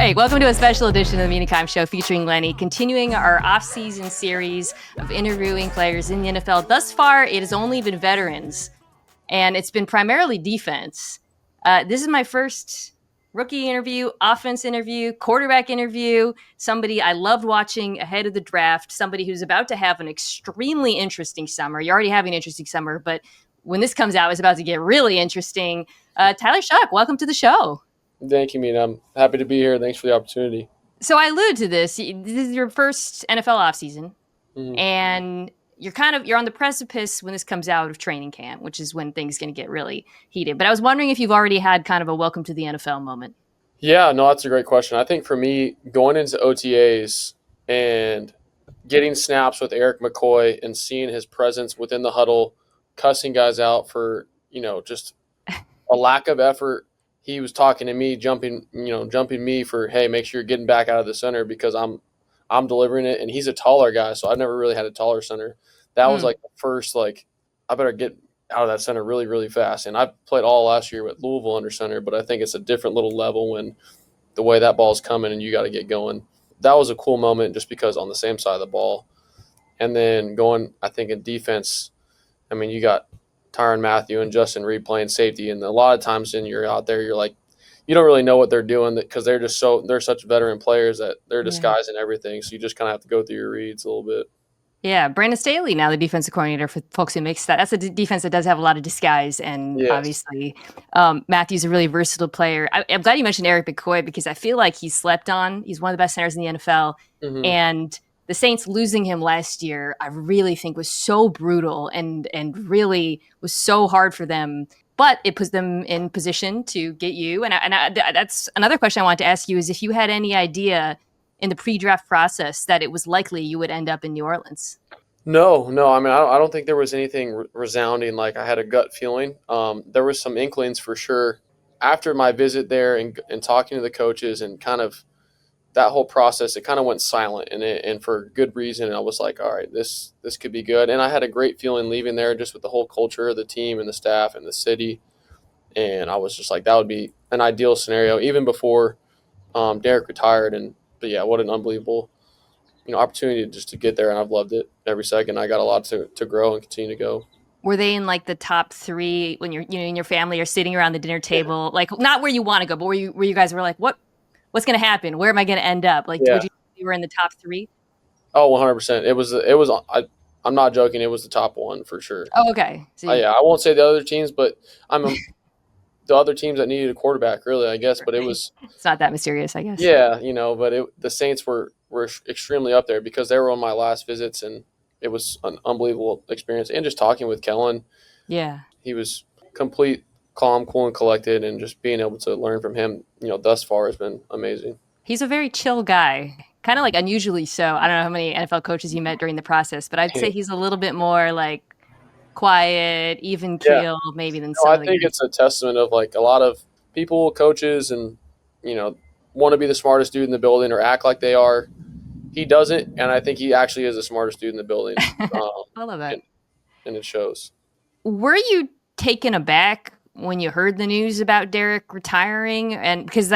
right, welcome to a special edition of the Mina Kimes Show featuring Lenny, continuing our off-season series of interviewing players in the NFL. Thus far, it has only been veterans, and it's been primarily defense. This is my first rookie interview, offense interview, quarterback interview, somebody I loved watching ahead of the draft, somebody who's about to have an extremely interesting summer. You're already having an interesting summer, but when this comes out, it's about to get really interesting. Tyler Shough, welcome to the show. Thank you, Mina. I'm happy to be here. Thanks for the opportunity. So I alluded to this. This is your first NFL offseason, and you're on the precipice when this comes out of training camp, which is when things going to get really heated. But I was wondering if you've already had kind of a welcome to the NFL moment. Yeah, no, that's a great question. I think for me, going into OTAs and getting snaps with Eric McCoy and seeing his presence within the huddle, cussing guys out for, just a lack of effort. He was talking to me, jumping me for, hey, make sure you're getting back out of the center because I'm delivering it. And he's a taller guy, so I've never really had a taller center. That was like the first, I better get out of that center really, really fast. And I played all last year with Louisville under center, but I think it's a different little level when the way that ball's coming and you got to get going. That was a cool moment just because on the same side of the ball. And then going, I think, in defense, you got Tyrann Mathieu and Justin Reed playing safety, and a lot of times when you're out there, you're like, you don't really know what they're doing because they're such veteran players that they're disguising everything. So you just kind of have to go through your reads a little bit. Yeah, Brandon Staley now the defensive coordinator for folks who mix that. That's a defense that does have a lot of disguise, and obviously Matthew's a really versatile player. I'm glad you mentioned Eric McCoy because I feel like he's slept on. He's one of the best centers in the NFL, and the Saints losing him last year, I really think was so brutal and really was so hard for them. But it puts them in position to get you. And that's another question I wanted to ask you is if you had any idea in the pre-draft process that it was likely you would end up in New Orleans. No. I don't think there was anything resounding. Like I had a gut feeling. There was some inklings for sure after my visit there and talking to the coaches and kind of that whole process, it kind of went silent and for good reason. And I was like, all right, this could be good. And I had a great feeling leaving there just with the whole culture of the team and the staff and the city. And I was just like, that would be an ideal scenario even before Derek retired. But yeah, what an unbelievable, opportunity just to get there. And I've loved it every second. I got a lot to grow and continue to go. Were they in the top three when you're, in your family are sitting around the dinner table, not where you want to go, but where you guys were like, what's going to happen? Where am I going to end up? Would you were in the top three? Oh, 100%. It was, I'm not joking. It was the top one for sure. Oh, okay. I won't say the other teams, but the other teams that needed a quarterback really, I guess, but it was, it's not that mysterious, I guess. Yeah. But the Saints were extremely up there because they were on my last visits and it was an unbelievable experience. And just talking with Kellen. Yeah. He was complete calm, cool, and collected, and just being able to learn from him, thus far has been amazing. He's a very chill guy, kind of unusually so. I don't know how many NFL coaches you met during the process, but I'd say he's a little bit more quiet, even keel, maybe than some. I think it's a testament of a lot of people, coaches, and want to be the smartest dude in the building or act like they are. He doesn't, and I think he actually is the smartest dude in the building. I love that, and it shows. Were you taken aback when you heard the news about Derek retiring? And because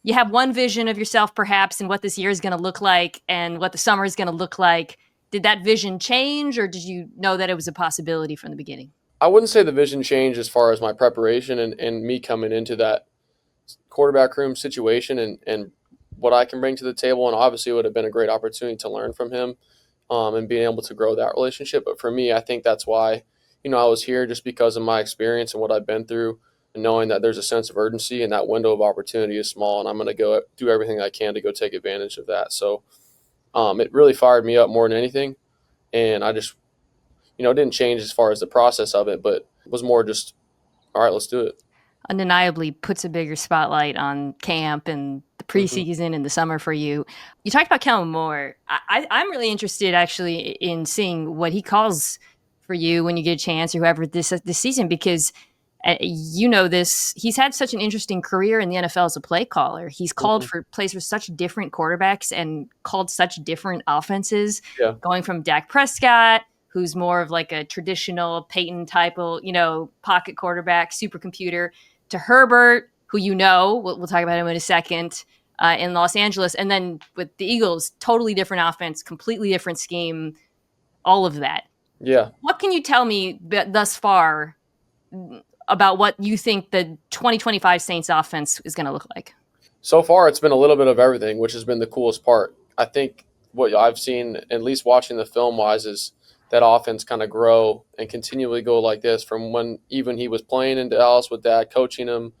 you have one vision of yourself perhaps and what this year is going to look like and what the summer is going to look like. Did that vision change or did you know that it was a possibility from the beginning? I wouldn't say the vision changed as far as my preparation and me coming into that quarterback room situation and what I can bring to the table. And obviously it would have been a great opportunity to learn from him and being able to grow that relationship. But for me, I think that's why I was here just because of my experience and what I've been through and knowing that there's a sense of urgency and that window of opportunity is small and I'm going to go do everything I can to go take advantage of that. So it really fired me up more than anything. And I just, it didn't change as far as the process of it, but it was more just, all right, let's do it. Undeniably puts a bigger spotlight on camp and the preseason and the summer for you. You talked about Kellen Moore. I'm really interested actually in seeing what he calls for you when you get a chance or whoever this season, because he's had such an interesting career in the NFL as a play caller. He's called for plays for such different quarterbacks and called such different offenses, going from Dak Prescott, who's more of a traditional Peyton type of, pocket quarterback, supercomputer, to Herbert, who we'll talk about him in a second, in Los Angeles. And then with the Eagles, totally different offense, completely different scheme, all of that. Yeah. What can you tell me thus far about what you think the 2025 Saints offense is going to look like? So far, it's been a little bit of everything, which has been the coolest part. I think what I've seen, at least watching the film-wise, is that offense kind of grow and continually go like this from when even he was playing in Dallas with Dad coaching him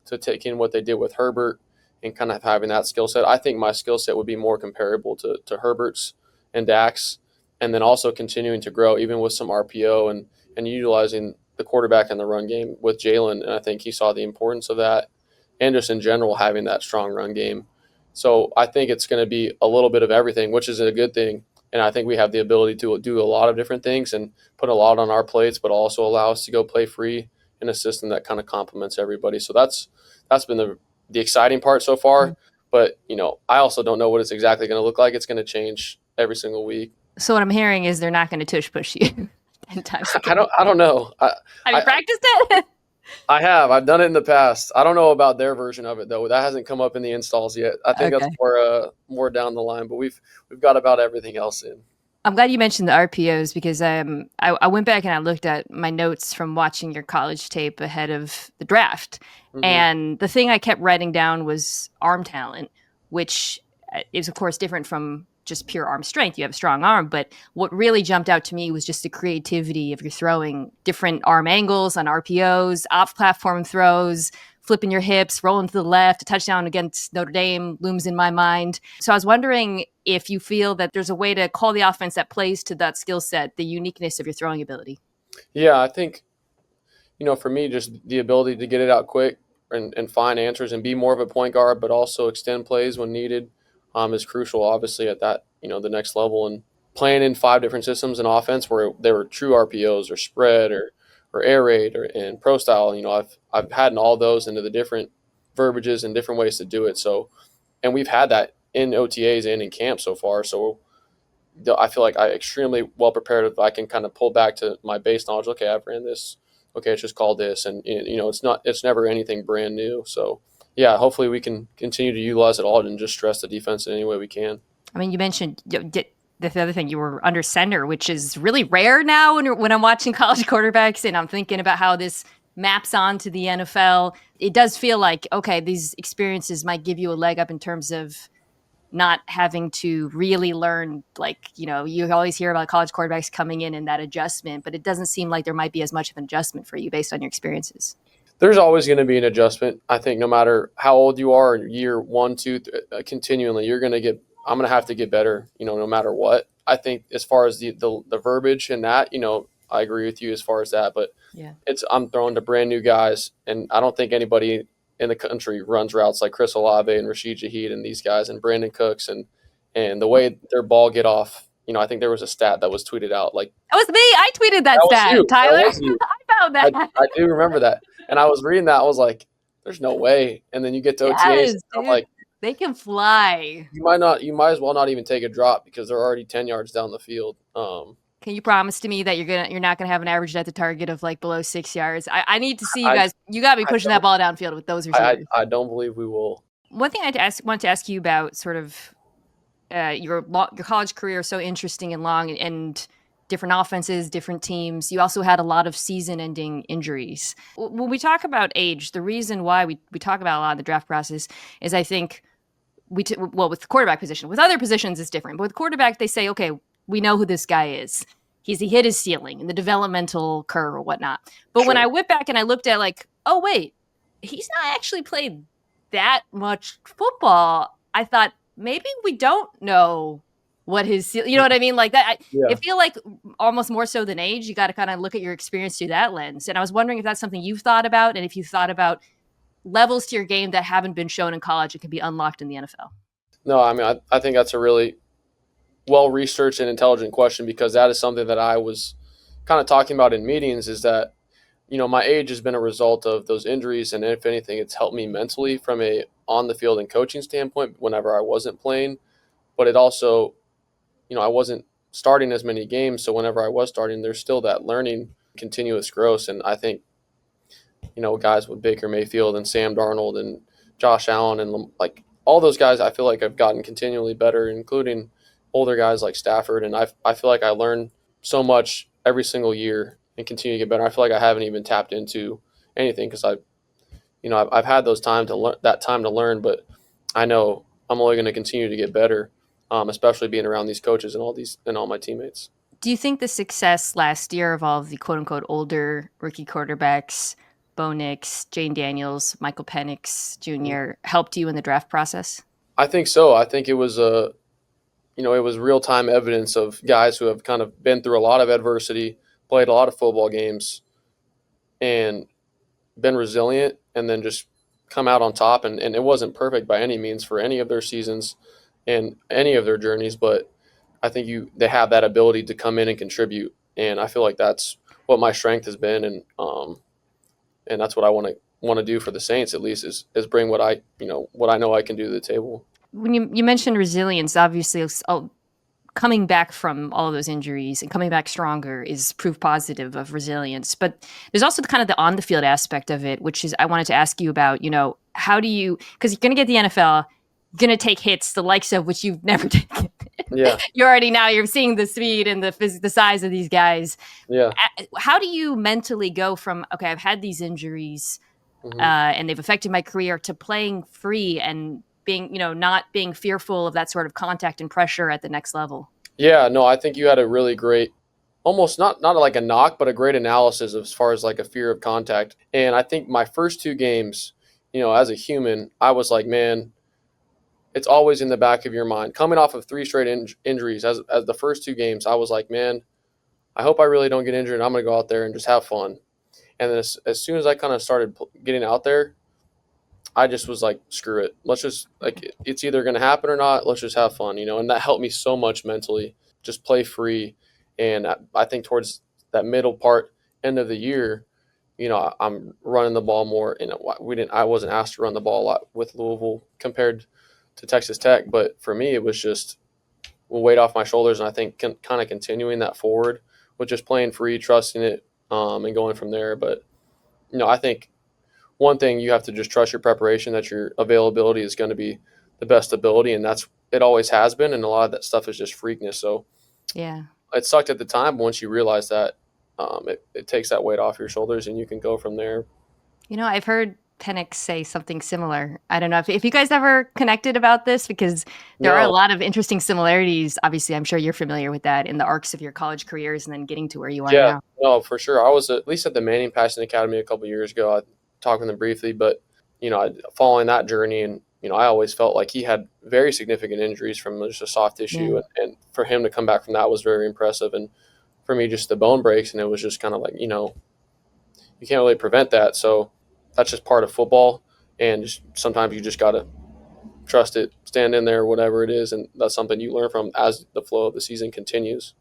to taking what they did with Herbert and kind of having that skill set. I think my skill set would be more comparable to Herbert's and Dak's, and then also continuing to grow even with some RPO and utilizing the quarterback in the run game with Jalen. And I think he saw the importance of that and just in general having that strong run game. So I think it's going to be a little bit of everything, which is a good thing. And I think we have the ability to do a lot of different things and put a lot on our plates, but also allow us to go play free in a system that kind of complements everybody. So that's been the exciting part so far. Mm-hmm. But, I also don't know what it's exactly going to look like. It's going to change every single week. So what I'm hearing is they're not going to tush push you 10 times. I don't know. Have you practiced it? I have. I've done it in the past. I don't know about their version of it though. That hasn't come up in the installs yet. I think that's more down the line. But we've got about everything else in. I'm glad you mentioned the RPOs because I went back and I looked at my notes from watching your college tape ahead of the draft, mm-hmm. and the thing I kept writing down was arm talent, which is of course different from just pure arm strength. You have a strong arm, but what really jumped out to me was just the creativity of your throwing, different arm angles on RPOs, off-platform throws, flipping your hips, rolling to the left. A touchdown against Notre Dame looms in my mind. So I was wondering if you feel that there's a way to call the offense that plays to that skill set, the uniqueness of your throwing ability. Yeah, I think, for me, just the ability to get it out quick and find answers and be more of a point guard, but also extend plays when needed. Is crucial, obviously, at that, the next level. And playing in 5 different systems in offense where there were true RPOs or spread or air raid and pro style, I've had in all those into the different verbiages and different ways to do it. So, and we've had that in OTAs and in camp so far. So I feel like I'm extremely well prepared if I can kind of pull back to my base knowledge. Okay, I've ran this. Okay, it's just called this. And, it's never anything brand new. So, yeah, hopefully we can continue to utilize it all and just stress the defense in any way we can. I mean, you mentioned the other thing, you were under center, which is really rare now when I'm watching college quarterbacks and I'm thinking about how this maps on to the NFL. It does feel like, okay, these experiences might give you a leg up in terms of not having to really learn, you always hear about college quarterbacks coming in and that adjustment, but it doesn't seem like there might be as much of an adjustment for you based on your experiences. There's always going to be an adjustment. I think no matter how old you are, year 1, 2, continually, I'm going to have to get better, no matter what. I think as far as the verbiage and that, I agree with you as far as that, but yeah, I'm throwing to brand new guys, and I don't think anybody in the country runs routes like Chris Olave and Rashid Shaheed and these guys and Brandon Cooks and the way their ball get off. I think there was a stat that was tweeted out. Like, that was me. I tweeted that stat, Tyler. I found that. I do remember that. And I was reading that. I was like, there's no way. And then you get to OTAs. And I'm like, they can fly. You might as well not even take a drop because they're already 10 yards down the field. Can you promise to me that you're not gonna have an average at the target of below 6 yards? I need to see you guys. You got to be pushing that ball downfield with those receivers. I don't believe we will. One thing I want to ask you about sort of your college career is so interesting and long and different offenses, different teams. You also had a lot of season-ending injuries. When we talk about age, the reason why we talk about a lot of the draft process is I think with the quarterback position. With other positions, it's different. But with quarterback, they say, okay, we know who this guy is. He hit his ceiling in the developmental curve or whatnot. But sure, when I went back and I looked at oh, wait, he's not actually played that much football. I thought maybe we don't know what his, you know what I mean? Like that. Yeah. I feel like almost more so than age, you got to kind of look at your experience through that lens. And I was wondering if that's something you've thought about, and if you thought about levels to your game that haven't been shown in college and can be unlocked in the NFL. No, I mean, I think that's a really well-researched and intelligent question, because that is something that I was kind of talking about in meetings, is that, my age has been a result of those injuries. And if anything, it's helped me mentally from a on the field and coaching standpoint whenever I wasn't playing. But it also, I wasn't starting as many games. So whenever I was starting, there's still that learning, continuous growth. And I think, guys with Baker Mayfield and Sam Darnold and Josh Allen and all those guys I feel like have gotten continually better, including older guys like Stafford. And I feel like I learn so much every single year and continue to get better. I feel like I haven't even tapped into anything because I've had those time to learn that time to learn, but I know I'm only going to continue to get better, especially being around these coaches and all my teammates. Do you think the success last year of all of the quote unquote older rookie quarterbacks, Bo Nix, Jane Daniels, Michael Penix Jr. helped you in the draft process? I think so. I think it was it was real time evidence of guys who have kind of been through a lot of adversity, played a lot of football games, and been resilient, and then just come out on top. And it wasn't perfect by any means for any of their seasons and any of their journeys, but I think they have that ability to come in and contribute. And I feel like that's what my strength has been, and that's what I want to do for the Saints, at least, is bring what I know I can do to the table. When you mentioned resilience, obviously coming back from all of those injuries and coming back stronger is proof positive of resilience. But there's also kind of the on the field aspect of it, which is I wanted to ask you about, how do you, because you're going to get the NFL, you're going to take hits, the likes of which you've never taken. Yeah. You're seeing the speed and the size of these guys. Yeah. How do you mentally go from, okay, I've had these injuries and they've affected my career, to playing free and being, not being fearful of that sort of contact and pressure at the next level? Yeah, no, I think you had a really great, almost not like a knock, but a great analysis as far as like a fear of contact. And I think my first two games, as a human, I was like, man, it's always in the back of your mind. Coming off of 3 straight injuries, as the first 2 games, I was like, man, I hope I really don't get injured. I'm going to go out there and just have fun. And then as soon as I kind of started getting out there, I just was like, screw it. Let's just, like, it's either going to happen or not. Let's just have fun, and that helped me so much mentally, just play free. And I think towards that middle part, end of the year, I'm running the ball more. I wasn't asked to run the ball a lot with Louisville compared to Texas Tech, but for me, it was just a weight off my shoulders. And I think kind of continuing that forward with just playing free, trusting it, and going from there. But, I think one thing, you have to just trust your preparation, that your availability is going to be the best ability. And it always has been. And a lot of that stuff is just freakness. So yeah, it sucked at the time, but once you realize that, it takes that weight off your shoulders and you can go from there. I've heard Penix say something similar. I don't know if you guys ever connected about this, because there are a lot of interesting similarities. Obviously, I'm sure you're familiar with that in the arcs of your college careers and then getting to where you are now. Yeah, no, for sure. I was at least at the Manning Passing Academy a couple of years ago. I talked with him briefly, but, following that journey, and, I always felt like he had very significant injuries from just a soft tissue. Yeah. And for him to come back from that was very impressive. And for me, just the bone breaks, and it was just kind of like, you can't really prevent that. So that's just part of football, and sometimes you just got to trust it, stand in there, whatever it is, and that's something you learn from as the flow of the season continues.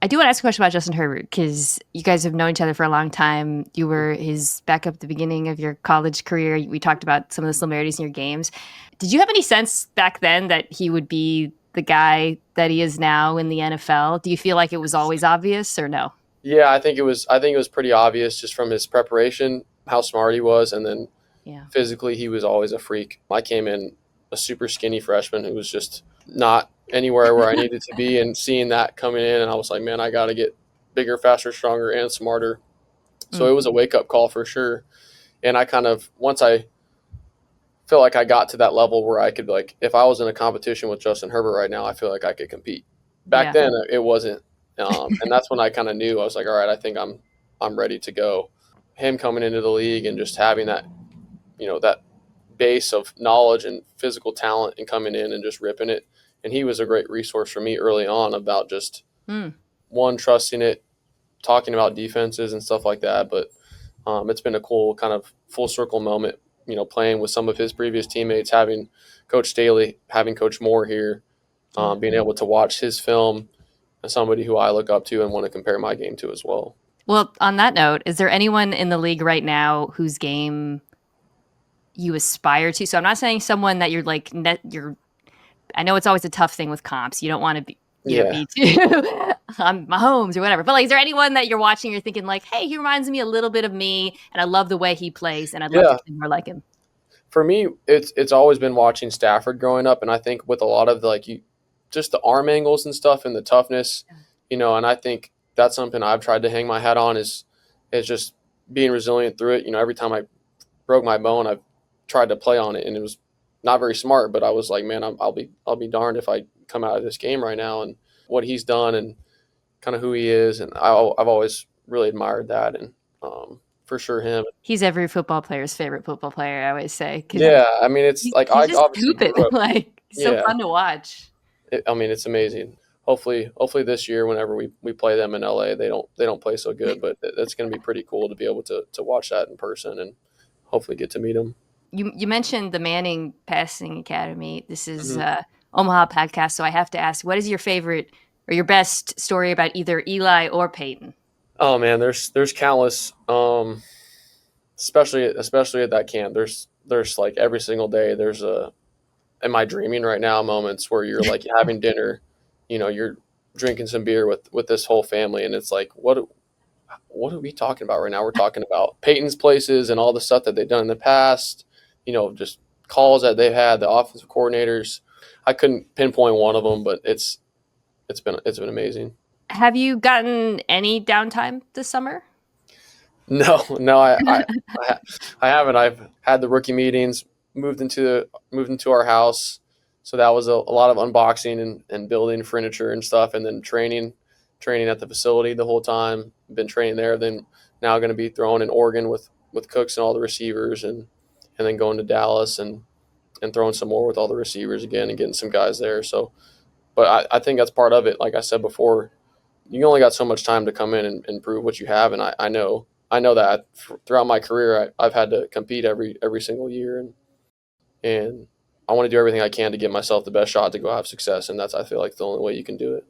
I do want to ask a question about Justin Herbert, because you guys have known each other for a long time. You were his backup at the beginning of your college career. We talked about some of the similarities in your games. Did you have any sense back then that he would be the guy that he is now in the NFL? Do you feel like it was always obvious, or no? Yeah, I think it was pretty obvious just from his preparation, how smart he was, and then physically he was always a freak. I came in a super skinny freshman who was just not anywhere where I needed to be, and seeing that coming in, and I was like, man, I got to get bigger, faster, stronger, and smarter. So it was a wake-up call for sure. And I kind of, once I feel like I got to that level where I could, like, if I was in a competition with Justin Herbert right now, I feel like I could compete. Back then it wasn't. And that's when I kind of knew. I was like, all right, I think I'm ready to go. Him coming into the league and just having that, that base of knowledge and physical talent, and coming in and just ripping it. And he was a great resource for me early on about just one, trusting it, talking about defenses and stuff like that. But it's been a cool kind of full circle moment, playing with some of his previous teammates, having Coach Staley, having Coach Moore here, being able to watch his film, as somebody who I look up to and want to compare my game to as well. Well, on that note, is there anyone in the league right now whose game you aspire to? So I'm not saying someone that you're like, I know it's always a tough thing with comps. You don't want to be, be too on Mahomes or whatever. But like, is there anyone that you're watching, you're thinking like, hey, he reminds me a little bit of me, and I love the way he plays, and I'd love to be more like him? For me, it's always been watching Stafford growing up, and I think with a lot of just the arm angles and stuff and the toughness, and I think that's something I've tried to hang my hat on is just being resilient through it. Every time I broke my bone, I've tried to play on it, and it was not very smart, but I was like, man, I'll be darned if I come out of this game right now. And what he's done and kind of who he is, and I've always really admired that, and for sure him. He's every football player's favorite football player, I always say. Yeah, I mean, it's like I he's just obviously stupid. grew up. Like, so fun to watch. I mean, it's amazing. Hopefully this year, whenever we play them in LA, they don't play so good, but it's going to be pretty cool to be able to watch that in person and hopefully get to meet them. You mentioned the Manning Passing Academy. This is Omaha podcast, so I have to ask, what is your favorite or your best story about either Eli or Peyton? Oh man, there's countless. Especially at that camp. There's like every single day. There's am I dreaming right now moments where you're like having dinner, you're drinking some beer with this whole family, and it's like what are we talking about right now? We're talking about Peyton's places and all the stuff that they've done in the past. Just calls that they've had, the offensive coordinators. I couldn't pinpoint one of them, but it's been amazing. Have you gotten any downtime this summer? No, I haven't. I've had the rookie meetings, moved into our house, so that was a lot of unboxing and building furniture and stuff, and then training at the facility the whole time. Been training there. Then now going to be thrown in Oregon with Cooks and all the receivers, and then going to Dallas and throwing some more with all the receivers again and getting some guys there. So, but I think that's part of it. Like I said before, you only got so much time to come in and prove what you have, and I know that throughout my career, I've had to compete every single year, and I want to do everything I can to give myself the best shot to go have success, and that's, I feel like, the only way you can do it.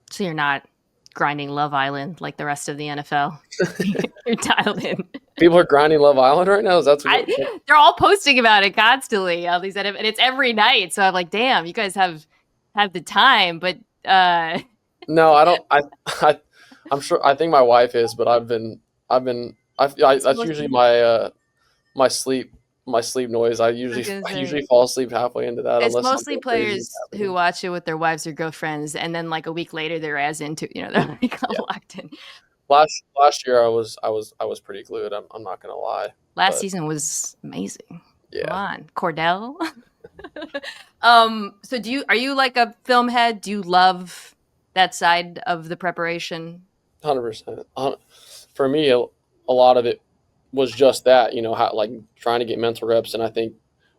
So you're not grinding Love Island like the rest of the NFL. You're dialed in. People are grinding Love Island right now? They're all posting about it constantly. All these, and it's every night. So I'm like, damn, you guys have the time, but no, I don't. I'm sure. I think my wife is, but that's usually my sleep noise. I usually fall asleep halfway into that. It's mostly players who watch it with their wives or girlfriends, and then like a week later they're as into, they're like locked in. Last year I was pretty glued. I'm not gonna lie. Last season was amazing. Yeah. Come on, Cordell. So are you like a film head? Do you love that side of the preparation? 100%. For me, a lot of it was just that, how, like, trying to get mental reps. And I think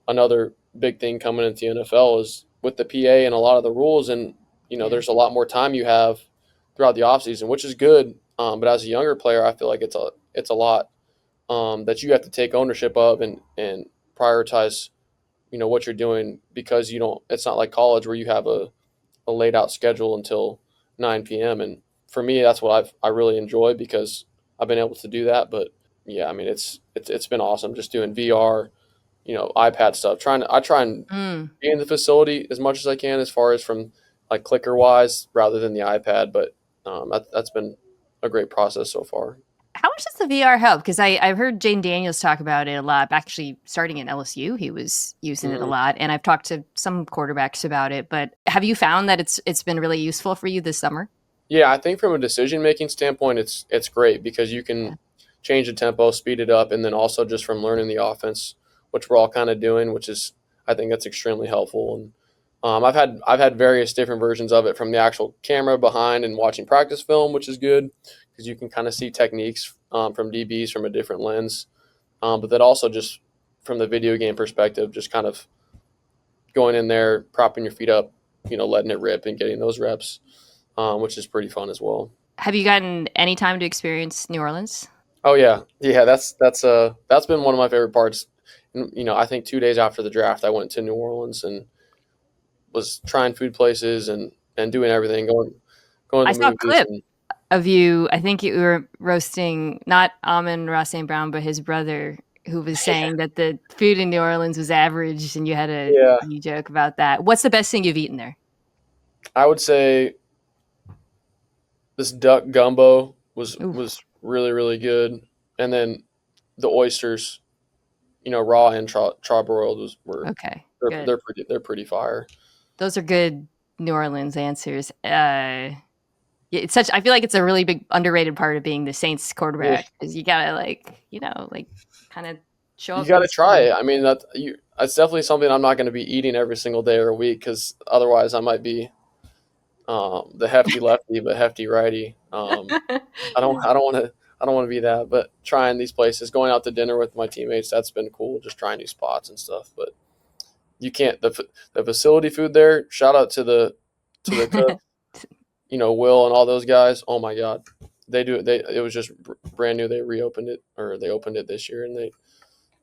another big thing coming into the NFL is with the PA and a lot of the rules, and there's a lot more time you have throughout the offseason, which is good. But as a younger player, I feel like it's a lot that you have to take ownership of and prioritize, what you're doing, because it's not like college where you have a laid out schedule until 9 p.m. And for me, that's what I really enjoy, because I've been able to do that. But yeah, I mean, it's been awesome just doing VR, iPad stuff. I try and be in the facility as much as I can, as far as from like clicker wise, rather than the iPad. But that's been a great process so far. How much does the VR help? Because I've heard Jane Daniels talk about it a lot. Actually, starting at LSU, he was using it a lot, and I've talked to some quarterbacks about it. But have you found that it's been really useful for you this summer? Yeah, I think from a decision-making standpoint, it's great, because you can change the tempo, speed it up, and then also just from learning the offense, which we're all kind of doing, which is, I think that's extremely helpful. And I've had various different versions of it, from the actual camera behind and watching practice film, which is good, because you can kind of see techniques from DBs from a different lens. But then also just from the video game perspective, just kind of going in there, propping your feet up, letting it rip and getting those reps, which is pretty fun as well. Have you gotten any time to experience New Orleans? Oh yeah. That's been one of my favorite parts. And, I think 2 days after the draft, I went to New Orleans and was trying food places and doing everything, going to I saw a clip and, of you. I think you were roasting not Amon-Ra St. Brown, but his brother, who was saying that the food in New Orleans was average, and you had a joke about that. What's the best thing you've eaten there? I would say this duck gumbo was really, really good. And then the oysters raw and charbroiled were okay. They're pretty fire. Those are good New Orleans answers. It's such. I feel like it's a really big underrated part of being the Saints quarterback because you gotta kind of show up. You gotta try it. I mean, that's definitely something I'm not going to be eating every single day or week because otherwise I might be the hefty lefty but hefty righty. I don't want to be that. But trying these places, going out to dinner with my teammates, that's been cool. Just trying new spots and stuff. But you can't the facility food there. Shout out to the cook. Will and all those guys. Oh my God, it was just brand new. They reopened it, or they opened it this year, and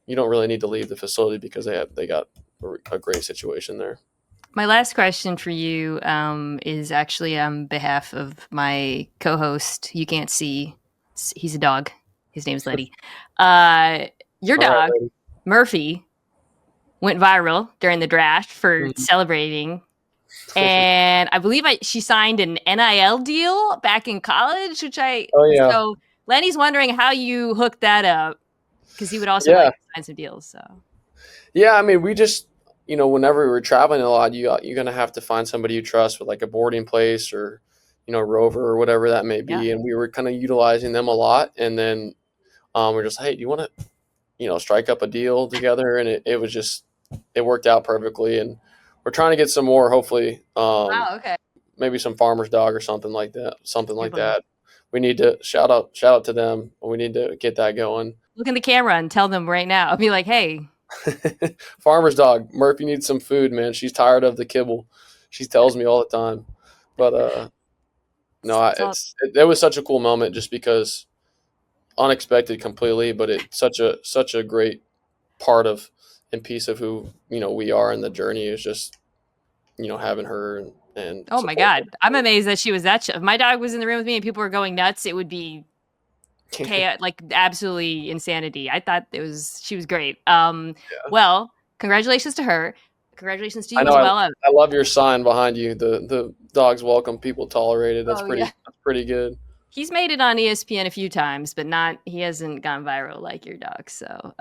you don't really need to leave the facility because they got a great situation there. My last question for you is actually on behalf of my co-host. You can't see, he's a dog. His name's Lenny. Your dog, Murphy, went viral during the draft for celebrating. And I believe she signed an NIL deal back in college, so Lenny's wondering how you hooked that up because he would also like to sign some deals. So yeah, I mean, we just whenever we were traveling a lot, you're gonna have to find somebody you trust with like a boarding place or Rover or whatever that may be, and we were kind of utilizing them a lot. And then we're just, hey, do you want to strike up a deal together? And it worked out perfectly. And we're trying to get some more, hopefully. Wow, okay. Maybe some farmer's dog or something like that. We need to shout out to them. We need to get that going. Look in the camera and tell them right now. I'll be like, hey. Farmer's dog, Murphy needs some food, man. She's tired of the kibble. She tells me all the time. But no, it was such a cool moment just because unexpected completely, but it's such a great part of and piece of who we are in the journey is just having her and oh my God, I'm amazed that she was that if my dog was in the room with me and people were going nuts, it would be chaos, like absolutely insanity. I thought she was great. Well, congratulations to her, congratulations to you as well. I love your sign behind you, the dogs welcome, people tolerated. That's pretty good. He's made it on ESPN a few times, but he hasn't gone viral like your dog. So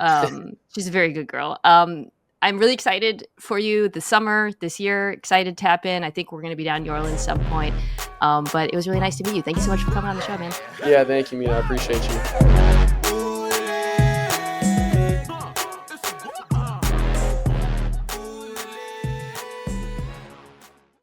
she's a very good girl. I'm really excited for you this summer, this year. Excited to tap in. I think we're going to be down in New Orleans at some point. But it was really nice to meet you. Thank you so much for coming on the show, man. Yeah, thank you, Mina. I appreciate you.